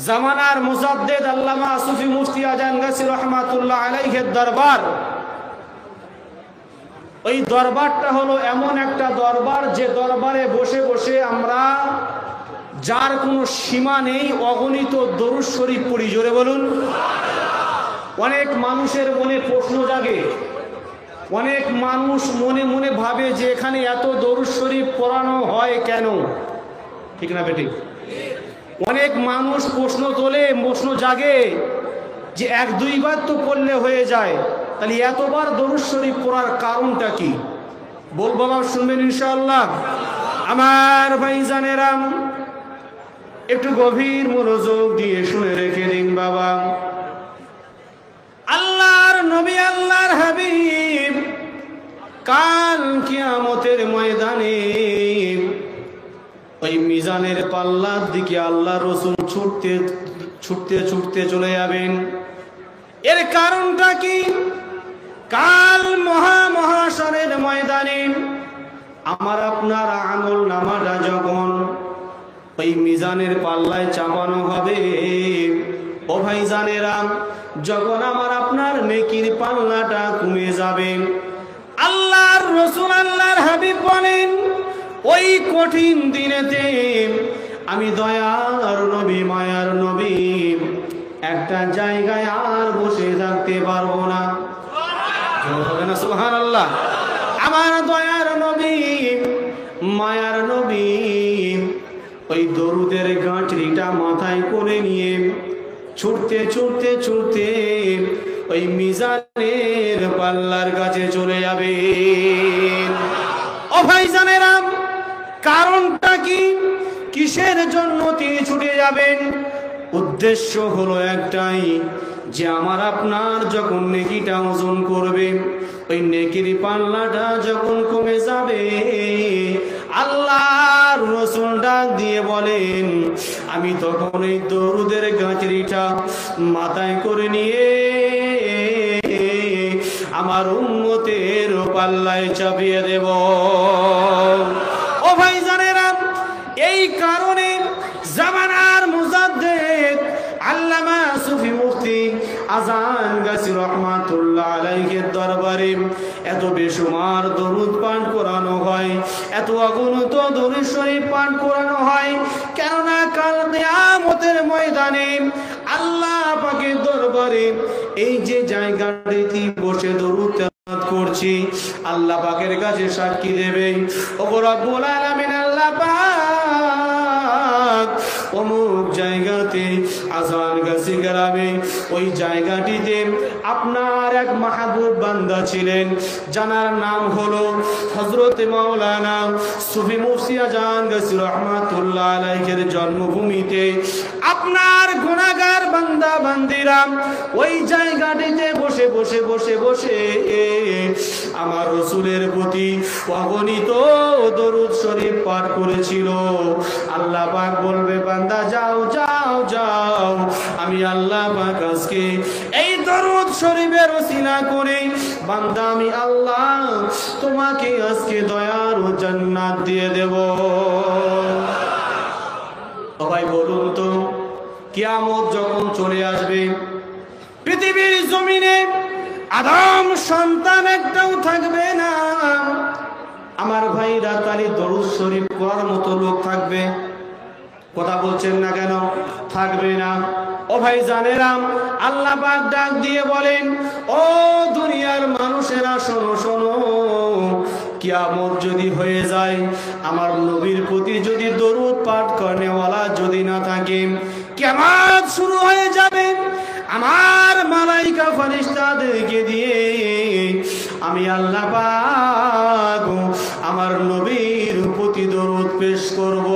জামানার মুজাদ্দিদ আল্লামা সুফি মুফতি আজান গাছি রহমাতুল্লাহ আলাইহির দরবার, ওই দরবারটা হলো এমন একটা দরবার যে দরবারে বসে বসে আমরা যার কোনো সীমা নেই অগণিত দরুদ শরীফ পড়ি। জোরে বলুন। অনেক মানুষের মনে প্রশ্ন জাগে, অনেক মানুষ মনে মনে ভাবে যে এখানে এত দরুদ শরীফ পড়ানো হয় কেন? ঠিক না বেটি? অনেক মানুষ প্রশ্ন তোলে, প্রশ্ন জাগে যে এক দুইবার তো পড়লে হয়ে যায়, তাহলে এতবার দরুদ শরীফ পড়ার কারণটা কি? বলবো বাবা, শুনবেন ইনশাআল্লাহ। আমার ভাইজানেরা একটু গভীর মনোযোগ দিয়ে শুনে রেখে দিন বাবা। আল্লাহর নবী আল্লাহর হাবিব কাল কিয়ামতের ময়দানে ওই মিজানের পাল্লার দিকে আল্লাহ রসুল ছুটতে ছুটতে ছুটতে চলে যাবেন। এর কারণটা কি? কাল মহাশরের ময়দানে আমার আপনার আমল নামাটা যখন ওই মিজানের পাল্লায় চাপানো হবে, ও ভাইজানেরা, যখন আমার আপনার নেকির পাল্লাটা কমে যাবে, আল্লাহর রসুল আল্লাহর হাবিব বলেন ওই কঠিন দিনেতে আমি দয়ার নবী মায়ার নবী একটা জায়গায় আর বসে থাকতে পারবো না। সুবহানাল্লাহ। আমার দয়ার নবী মায়ার নবী ওই দরুদের গাঁটরিটা মাথায় করে নিয়ে ছুটতে ছুটতে ছুটতে ওই মিজানের পাল্লার কাছে চলে যাবে। ও ভাইজানেরা, কারণটা কি? কিসের জন্য তিনি ছুটে যাবেন? উদ্দেশ্য হলো একটাই, যে আমার আপনার যখন নেকিটা ওজন করবে, ওই নেকির পাল্লাটা যখন কমে যাবে, আল্লাহর রাসূল ডাক দিয়ে বলেন আমি তখন এই দরুদের গাঁটরিটা মাথায় করে নিয়ে আমার উম্মতের পাল্লায় চাপিয়ে দেব। ও ভাইজানেরা, এই কারণে জামানার মুজাদ্দিদ আল্লামা সুফি মুফতি আজান গাছি রহমাতুল্লাহ আলাইহির দরবারে এত বেশুমার দরুদ পাঠ করানো হয়, এত অগণিত দরুদ শরীফ পাঠ করানো হয়। কেননা কাল কিয়ামতের ময়দানে আল্লাহ পাকের দরবারে এই যে জায়গাটিতে বসে দরুদ তেলাওয়াত করছি, আল্লাহ পাকের কাছে সাক্ষী দেবে, ওগো রব্বুল আলামিন আল্লাহ পাক অমুক জায়গাতে আজান গাছি গ্রামে ওই জায়গাটিতে আপনার এক মাহবুব বান্দা ছিলেন, যার নাম হলো হযরত মাওলানা সুফি মুফতি আজান গাছি রহমাতুল্লাহ আলাইহির জন্মভূমিতে আপনার গুনাহগার বান্দা বান্দিরা ওই জায়গাটিতে বসে বসে বসে বসে আমার রাসূলের প্রতি অগণিত দরুদ শরীফ পাঠ করেছিল। আল্লাহ পাক বলবে বান্দা যাও যাও যাও, আমি আল্লাহ পাক আজকে এই দরুদ শরীফের ওসিলা করে বান্দা আমি আল্লাহ তোমাকে আজকে দয়ার ও জান্নাত দিয়ে দেব। সবাই বলুন তো, কিয়ামত যখন চলে আসবে, পৃথিবীর জমিনে আদম সন্তান একটাও থাকবে না। আমার ভাইরা, তালি দরুদ শরীফ পড়ার মতো লোক থাকবে? কথা বলছেন না কেন? থাকবে না। ও ভাই জানেরা, আল্লাহ পাক ডাক দিয়ে বলেন ও দুনিয়ার মানুষেরা শোনো শোনো, কিয়ামত যদি হয়ে যায়, আমার নবীর প্রতি যদি দরুদ পাঠ করেওয়ালা যদি না থাকে, কিয়ামত শুরু হয়ে যাবে। আমার মালাইকা ফেরেশতাদেরকে দিয়ে আমি আল্লাহ পাক আমার নবীর প্রতি দরুদ পেশ করব।